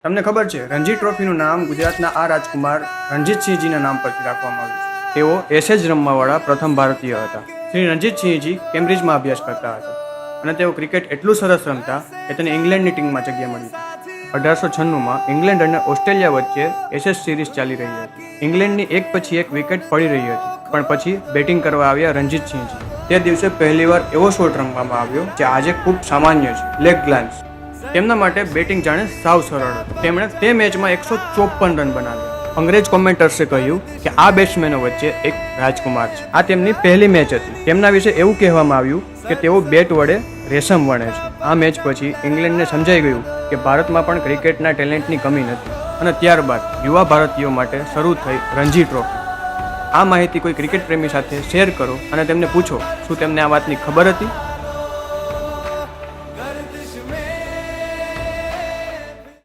તમને ખબર છે રણજી ટ્રોફીનું નામ ગુજરાતના આ રાજકુમાર રણજીતસિંહજીના નામ પરથી રાખવામાં આવ્યું છે. તેઓ એસેજ રમવાવાળા પ્રથમ ભારતીય હતા. શ્રી રણજીતસિંહજી કેમ્બ્રિજમાં અભ્યાસ કરતા હતા અને તેઓ ક્રિકેટ એટલું સરસ રમતા કે તેને ઇંગ્લેન્ડની ટીમમાં જગ્યા મળી હતી. 1896માં ઇંગ્લેન્ડ અને ઓસ્ટ્રેલિયા વચ્ચે એસેજ સિરીઝ ચાલી રહી હતી. ઇંગ્લેન્ડની એક પછી એક વિકેટ પડી રહી હતી, પણ પછી બેટિંગ કરવા આવ્યા રણજીતસિંહજી. તે દિવસે પહેલીવાર એવો શોટ રમવામાં આવ્યો જે આજે ખૂબ સામાન્ય છે, લેગ ગ્લાન્સ. તેમના માટે બેટિંગ જાણે સાવ સરળ હતું. તેમણે તે મેચમાં 154 રન બનાવ્યા. અંગ્રેજ કોમેન્ટર્સે કહ્યું કે આ બેટ્સમેનો વચ્ચે એક રાજકુમાર છે. આ તેમની પહેલી મેચ હતી. તેમના વિશે એવું કહેવામાં આવ્યું કે તેઓ બેટ વડે રેશમ વણે છે. આ મેચ પછી ઇંગ્લેન્ડને સમજાઈ ગયું કે ભારતમાં પણ ક્રિકેટના ટેલેન્ટની કમી નથી અને ત્યારબાદ યુવા ભારતીયો માટે શરૂ થઈ રણજી ટ્રોફી. આ માહિતી કોઈ ક્રિકેટ પ્રેમી સાથે શેર કરો અને તેમને પૂછો શું તેમને આ વાતની ખબર હતી.